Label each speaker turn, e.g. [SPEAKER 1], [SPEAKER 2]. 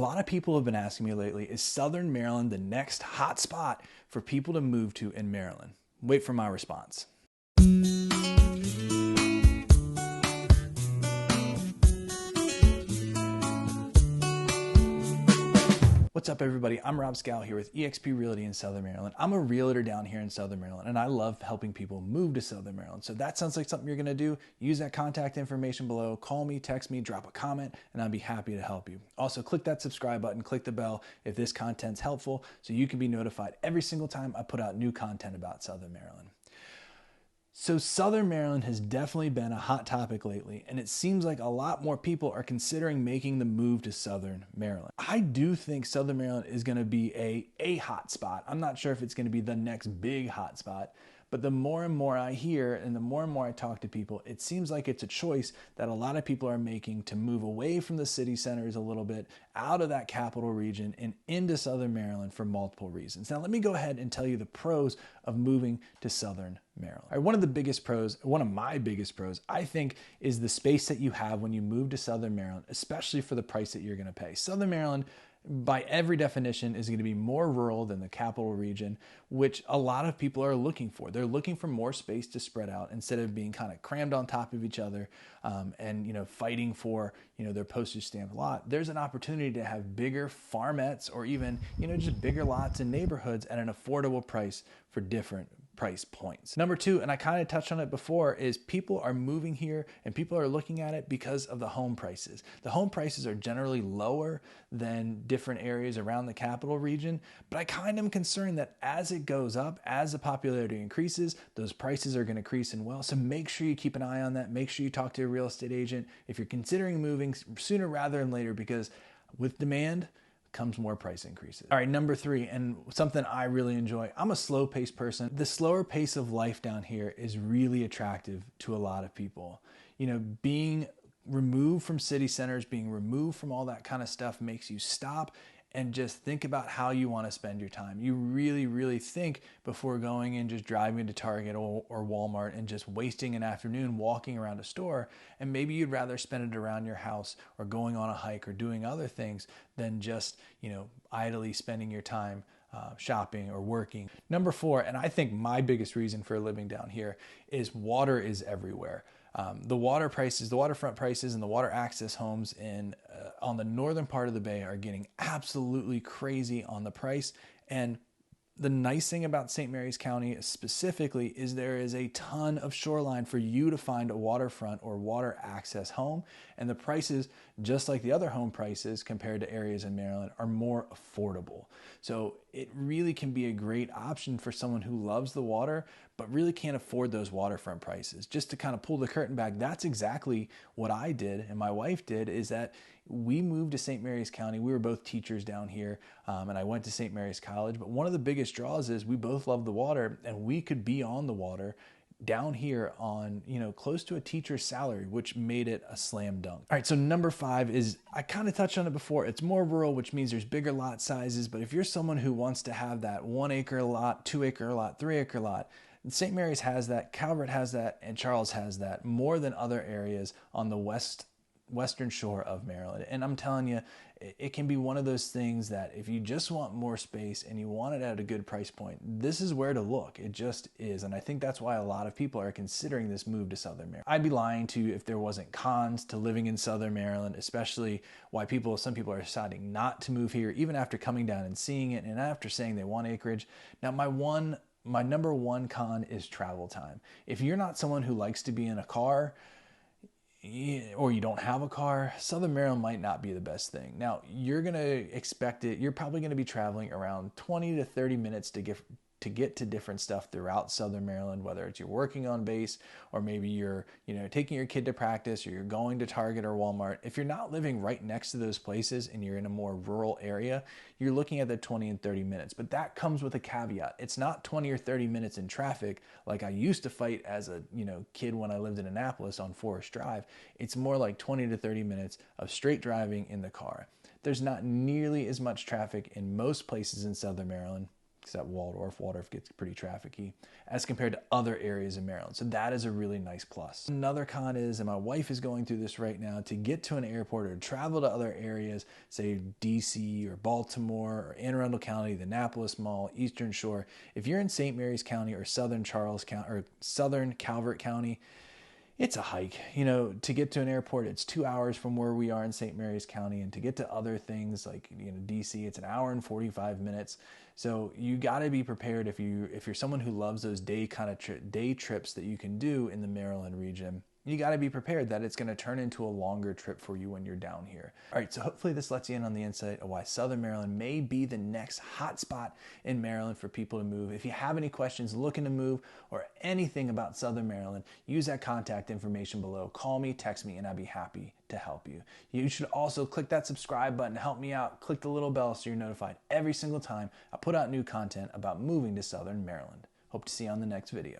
[SPEAKER 1] A lot of people have been asking me lately, is Southern Maryland the next hot spot for people to move to in Maryland? Wait for my response. What's up, everybody? I'm Rob Schou here with EXP Realty in Southern Maryland. I'm a realtor down here in Southern Maryland, and I love helping people move to Southern Maryland. So if that sounds like something you're gonna do, use that contact information below. Call me, text me, drop a comment, and I'd be happy to help you. Also, click that subscribe button, click the bell if this content's helpful, so you can be notified every single time I put out new content about Southern Maryland. So Southern Maryland has definitely been a hot topic lately, and it seems like a lot more people are considering making the move to Southern Maryland. I do think Southern Maryland is going to be a hot spot. I'm not sure if it's going to be the next big hot spot, but the more and more I hear and the more and more I talk to people, it seems like it's a choice that a lot of people are making to move away from the city centers a little bit, out of that capital region and into Southern Maryland for multiple reasons. Now, let me go ahead and tell you the pros of moving to Southern Maryland. All right, one of my biggest pros, I think, is the space that you have when you move to Southern Maryland, especially for the price that you're going to pay. Southern Maryland, by every definition, is going to be more rural than the capital region, which a lot of people are looking for. They're looking for more space to spread out instead of being kind of crammed on top of each other and fighting for their postage stamp lot. There's an opportunity to have bigger farmettes or even just bigger lots in neighborhoods at an affordable price for different price points. Number two, and I kind of touched on it before, is people are moving here and people are looking at it because of the home prices. The home prices are generally lower than different areas around the capital region, but I kind of am concerned that as it goes up, as the popularity increases, those prices are going to increase as well. So make sure you keep an eye on that. Make sure you talk to a real estate agent if you're considering moving sooner rather than later, because with demand comes more price increases. All right, number three, and something I really enjoy. I'm a slow-paced person. The slower pace of life down here is really attractive to a lot of people. Being removed from city centers, being removed from all that kind of stuff makes you stop and just think about how you want to spend your time. You really, really think before going and just driving to Target or Walmart and just wasting an afternoon walking around a store. And maybe you'd rather spend it around your house or going on a hike or doing other things than just, idly spending your time shopping or working. Number four, and I think my biggest reason for living down here, is water is everywhere. The waterfront prices and the water access homes on the northern part of the bay are getting absolutely crazy on the price. And the nice thing about St. Mary's County specifically is there is a ton of shoreline for you to find a waterfront or water access home. And the prices, just like the other home prices compared to areas in Maryland, are more affordable. So it really can be a great option for someone who loves the water, but really can't afford those waterfront prices. Just to kind of pull the curtain back, that's exactly what I did and my wife did, is that we moved to St. Mary's County. We were both teachers down here, and I went to St. Mary's College. But one of the biggest draws is we both love the water, and we could be on the water down here on, close to a teacher's salary, which made it a slam dunk. All right, so number five is, I kind of touched on it before, it's more rural, which means there's bigger lot sizes. But if you're someone who wants to have that 1 acre lot, 2 acre lot, 3 acre lot, St. Mary's has that, Calvert has that, and Charles has that more than other areas on the western shore of Maryland. And I'm telling you, it can be one of those things that if you just want more space and you want it at a good price point, this is where to look. It just is. And I think that's why a lot of people are considering this move to Southern Maryland. I'd be lying to you if there wasn't cons to living in Southern Maryland, especially why some people are deciding not to move here, even after coming down and seeing it and after saying they want acreage. Now, my number one con is travel time. If you're not someone who likes to be in a car, or you don't have a car, Southern Maryland might not be the best thing. Now, you're going to expect it. You're probably going to be traveling around 20 to 30 minutes to get to different stuff throughout Southern Maryland, whether it's you're working on base or maybe you're taking your kid to practice or you're going to Target or Walmart. If you're not living right next to those places and you're in a more rural area, you're looking at the 20 and 30 minutes. But that comes with a caveat. It's not 20 or 30 minutes in traffic like I used to fight as a kid when I lived in Annapolis on Forest Drive. It's more like 20 to 30 minutes of straight driving in the car. There's not nearly as much traffic in most places in Southern Maryland, because at Waldorf gets pretty trafficky as compared to other areas in Maryland. So that is a really nice plus. Another con is, and my wife is going through this right now, to get to an airport or travel to other areas, say DC or Baltimore or Anne Arundel County, the Annapolis Mall, Eastern Shore. If you're in St. Mary's County or Southern Charles County or Southern Calvert County, it's a hike. You know, to get to an airport, it's 2 hours from where we are in St. Mary's County, and to get to other things like, you know, DC, it's an hour and 45 minutes. So you got to be prepared if you're someone who loves those day trips that you can do in the Maryland region. You got to be prepared that it's going to turn into a longer trip for you when you're down here. All right, so hopefully this lets you in on the insight of why Southern Maryland may be the next hot spot in Maryland for people to move. If you have any questions looking to move or anything about Southern Maryland, use that contact information below. Call me, text me, and I'd be happy to help you. You should also click that subscribe button to help me out. Click the little bell so you're notified every single time I put out new content about moving to Southern Maryland. Hope to see you on the next video.